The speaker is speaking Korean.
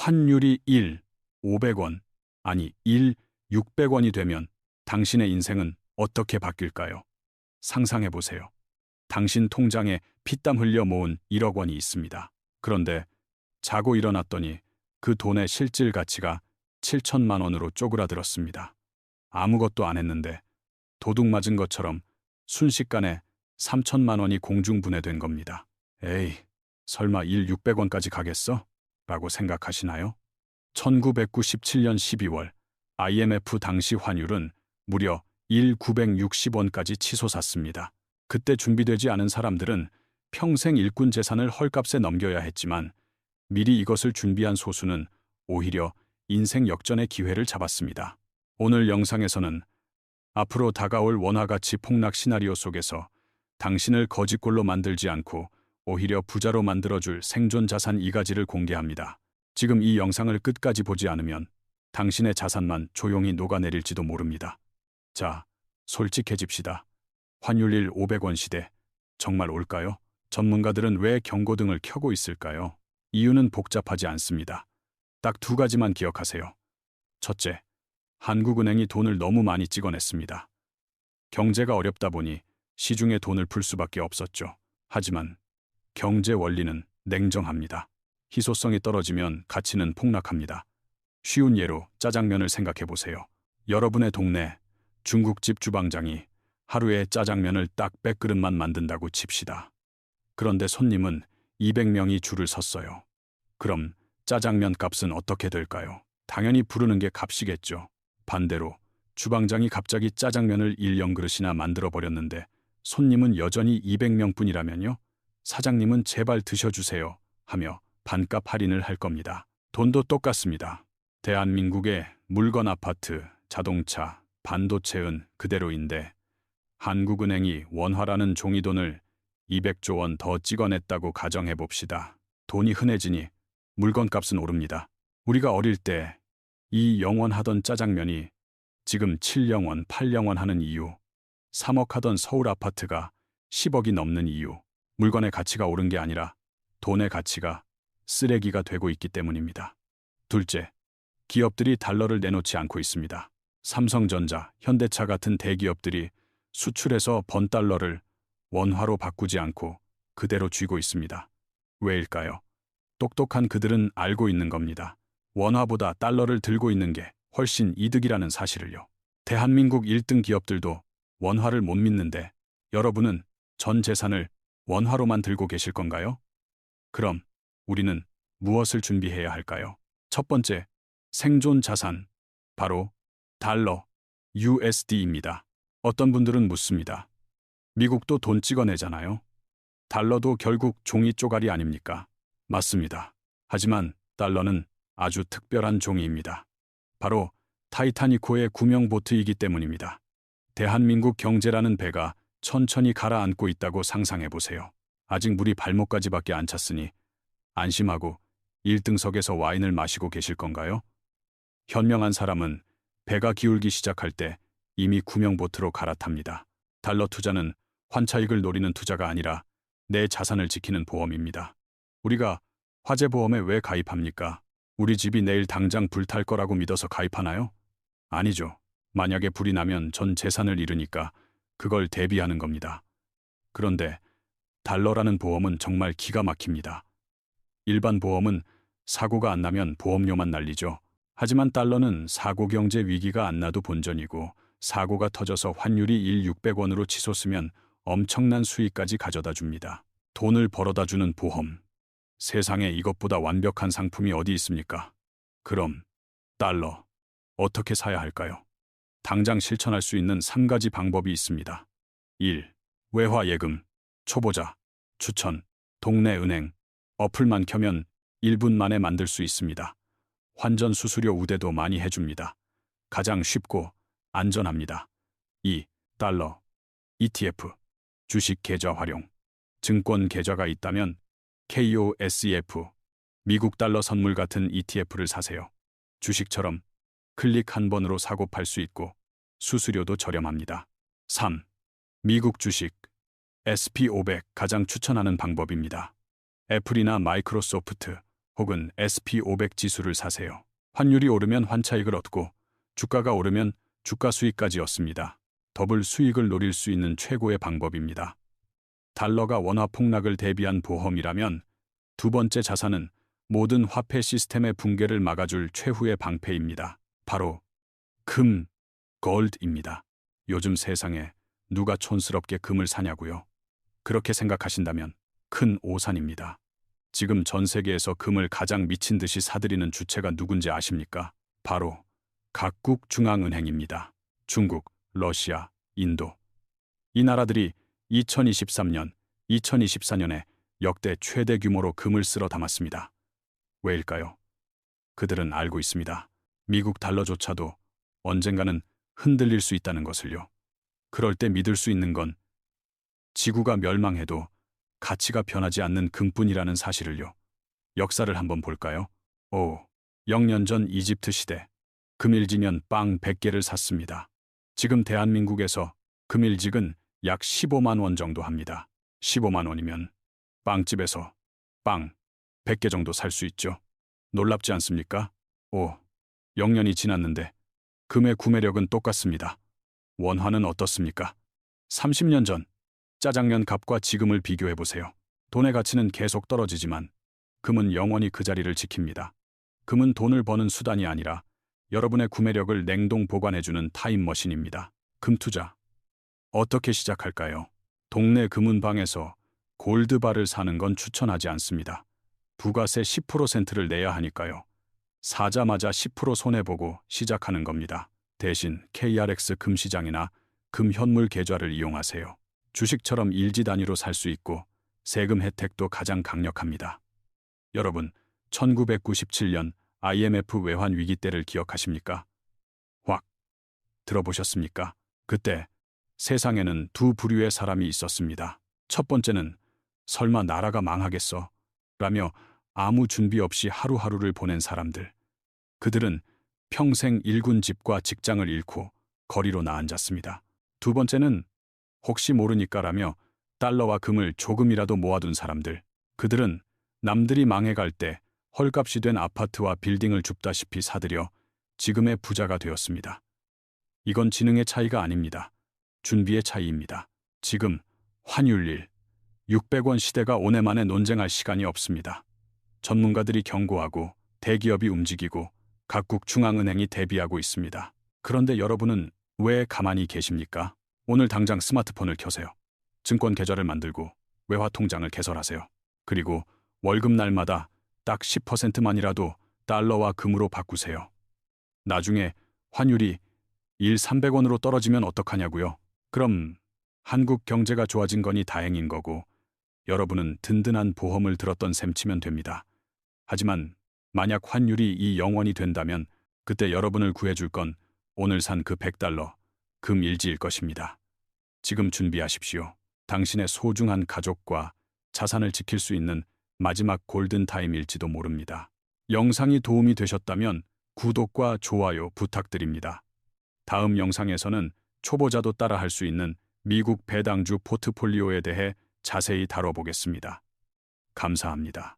환율이 1, 500원, 아니 1, 600원이 되면 당신의 인생은 어떻게 바뀔까요? 상상해 보세요. 당신 통장에 피땀 흘려 모은 1억 원이 있습니다. 그런데 자고 일어났더니 그 돈의 실질 가치가 7천만 원으로 쪼그라들었습니다. 아무것도 안 했는데 도둑 맞은 것처럼 순식간에 3천만 원이 공중분해된 겁니다. 에이, 설마 1, 600원까지 가겠어? 라고 생각하시나요? 1997년 12월 IMF 당시 환율은 무려 1, 960원까지 치솟았습니다. 그때 준비되지 않은 사람들은 평생 일꾼 재산을 헐값에 넘겨야 했지만 미리 이것을 준비한 소수는 오히려 인생 역전의 기회를 잡았습니다. 오늘 영상에서는 앞으로 다가올 원화가치 폭락 시나리오 속에서 당신을 거지꼴로 만들지 않고 오히려 부자로 만들어줄 생존 자산 2가지를 공개합니다. 지금 이 영상을 끝까지 보지 않으면 당신의 자산만 조용히 녹아내릴지도 모릅니다. 자, 솔직해집시다. 환율 1, 500원 시대 정말 올까요? 전문가들은 왜 경고등을 켜고 있을까요? 이유는 복잡하지 않습니다. 딱 2가지만 기억하세요. 첫째, 한국은행이 돈을 너무 많이 찍어냈습니다. 경제가 어렵다 보니 시중에 돈을 풀 수밖에 없었죠. 하지만 경제 원리는 냉정합니다. 희소성이 떨어지면 가치는 폭락합니다. 쉬운 예로 짜장면을 생각해 보세요. 여러분의 동네 중국집 주방장이 하루에 짜장면을 딱 100그릇만 만든다고 칩시다. 그런데 손님은 200명이 줄을 섰어요. 그럼 짜장면 값은 어떻게 될까요? 당연히 부르는 게 값이겠죠. 반대로 주방장이 갑자기 짜장면을 1,000그릇이나 만들어 버렸는데 손님은 여전히 200명뿐이라면요? 사장님은 제발 드셔주세요 하며 반값 할인을 할 겁니다. 돈도 똑같습니다. 대한민국의 물건, 아파트, 자동차, 반도체은 그대로인데 한국은행이 원화라는 종이돈을 200조 원 더 찍어냈다고 가정해 봅시다. 돈이 흔해지니 물건값은 오릅니다. 우리가 어릴 때 2영원 하던 짜장면이 지금 7영원, 8영원 하는 이유, 3억 하던 서울 아파트가 10억이 넘는 이유, 물건의 가치가 오른 게 아니라 돈의 가치가 쓰레기가 되고 있기 때문입니다. 둘째, 기업들이 달러를 내놓지 않고 있습니다. 삼성전자, 현대차 같은 대기업들이 수출해서 번 달러를 원화로 바꾸지 않고 그대로 쥐고 있습니다. 왜일까요? 똑똑한 그들은 알고 있는 겁니다. 원화보다 달러를 들고 있는 게 훨씬 이득이라는 사실을요. 대한민국 1등 기업들도 원화를 못 믿는데 여러분은 전 재산을 원화로만 들고 계실 건가요? 그럼 우리는 무엇을 준비해야 할까요? 첫 번째, 생존 자산, 바로 달러, USD입니다. 어떤 분들은 묻습니다. 미국도 돈 찍어내잖아요. 달러도 결국 종이 쪼가리 아닙니까? 맞습니다. 하지만 달러는 아주 특별한 종이입니다. 바로 타이타니코의 구명보트이기 때문입니다. 대한민국 경제라는 배가 천천히 가라앉고 있다고 상상해 보세요. 아직 물이 발목까지밖에 안 찼으니 안심하고 1등석에서 와인을 마시고 계실 건가요? 현명한 사람은 배가 기울기 시작할 때 이미 구명보트로 갈아탑니다. 달러 투자는 환차익을 노리는 투자가 아니라 내 자산을 지키는 보험입니다. 우리가 화재보험에 왜 가입합니까? 우리 집이 내일 당장 불탈 거라고 믿어서 가입하나요? 아니죠. 만약에 불이 나면 전 재산을 잃으니까 그걸 대비하는 겁니다. 그런데 달러라는 보험은 정말 기가 막힙니다. 일반 보험은 사고가 안 나면 보험료만 날리죠. 하지만 달러는 사고 경제 위기가 안 나도 본전이고 사고가 터져서 환율이 1, 600원으로 치솟으면 엄청난 수익까지 가져다 줍니다. 돈을 벌어다 주는 보험. 세상에 이것보다 완벽한 상품이 어디 있습니까? 그럼 달러 어떻게 사야 할까요? 당장 실천할 수 있는 3가지 방법이 있습니다. 1. 외화 예금. 초보자 추천. 동네 은행. 어플만 켜면 1분 만에 만들 수 있습니다. 환전 수수료 우대도 많이 해줍니다. 가장 쉽고 안전합니다. 2. 달러 ETF. 주식 계좌 활용. 증권 계좌가 있다면 KOSEF, 미국 달러 선물 같은 ETF를 사세요. 주식처럼 클릭 한 번으로 사고 팔 수 있고 수수료도 저렴합니다. 3. 미국 주식 SP500 가장 추천하는 방법입니다. 애플이나 마이크로소프트, 혹은 SP500 지수를 사세요. 환율이 오르면 환차익을 얻고 주가가 오르면 주가 수익까지 얻습니다. 더블 수익을 노릴 수 있는 최고의 방법입니다. 달러가 원화 폭락을 대비한 보험이라면 두 번째 자산은 모든 화폐 시스템의 붕괴를 막아줄 최후의 방패입니다. 바로 금, 골드입니다. 요즘 세상에 누가 촌스럽게 금을 사냐고요? 그렇게 생각하신다면 큰 오산입니다. 지금 전 세계에서 금을 가장 미친 듯이 사들이는 주체가 누군지 아십니까? 바로 각국 중앙은행입니다. 중국, 러시아, 인도. 이 나라들이 2023년, 2024년에 역대 최대 규모로 금을 쓸어 담았습니다. 왜일까요? 그들은 알고 있습니다. 미국 달러조차도 언젠가는 흔들릴 수 있다는 것을요. 그럴 때 믿을 수 있는 건 지구가 멸망해도 가치가 변하지 않는 금뿐이라는 사실을요. 역사를 한번 볼까요? 0년 전 이집트 시대. 금일지면 빵 100개를 샀습니다. 지금 대한민국에서 금일직은 약 15만 원 정도 합니다. 15만 원이면 빵집에서 빵 100개 정도 살 수 있죠. 놀랍지 않습니까? 0년이 지났는데 금의 구매력은 똑같습니다. 원화는 어떻습니까? 30년 전 짜장면 값과 지금을 비교해보세요. 돈의 가치는 계속 떨어지지만 금은 영원히 그 자리를 지킵니다. 금은 돈을 버는 수단이 아니라 여러분의 구매력을 냉동 보관해주는 타임머신입니다. 금 투자. 어떻게 시작할까요? 동네 금은방에서 골드바를 사는 건 추천하지 않습니다. 부가세 10%를 내야 하니까요. 사자마자 10% 손해보고 시작하는 겁니다. 대신 KRX 금시장이나 금현물 계좌를 이용하세요. 주식처럼 일지 단위로 살 수 있고 세금 혜택도 가장 강력합니다. 여러분, 1997년 IMF 외환 위기 때를 기억하십니까? 확 들어보셨습니까? 그때 세상에는 두 부류의 사람이 있었습니다. 첫 번째는 설마 나라가 망하겠어? 라며 아무 준비 없이 하루하루를 보낸 사람들. 그들은 평생 일군 집과 직장을 잃고 거리로 나앉았습니다. 두 번째는 혹시 모르니까라며 달러와 금을 조금이라도 모아둔 사람들. 그들은 남들이 망해갈 때 헐값이 된 아파트와 빌딩을 줍다시피 사들여 지금의 부자가 되었습니다. 이건 지능의 차이가 아닙니다. 준비의 차이입니다. 지금 환율 600원 시대가 오네만에 논쟁할 시간이 없습니다. 전문가들이 경고하고 대기업이 움직이고 각국 중앙은행이 대비하고 있습니다. 그런데 여러분은 왜 가만히 계십니까? 오늘 당장 스마트폰을 켜세요. 증권 계좌를 만들고 외화 통장을 개설하세요. 그리고 월급 날마다 딱 10%만이라도 달러와 금으로 바꾸세요. 나중에 환율이 300원으로 떨어지면 어떡하냐고요? 그럼 한국 경제가 좋아진 거니 다행인 거고 여러분은 든든한 보험을 들었던 셈 치면 됩니다. 하지만 만약 환율이 이 0원이 된다면 그때 여러분을 구해줄 건 오늘 산 그 100달러 금 일지일 것입니다. 지금 준비하십시오. 당신의 소중한 가족과 자산을 지킬 수 있는 마지막 골든타임일지도 모릅니다. 영상이 도움이 되셨다면 구독과 좋아요 부탁드립니다. 다음 영상에서는 초보자도 따라할 수 있는 미국 배당주 포트폴리오에 대해 자세히 다뤄보겠습니다. 감사합니다.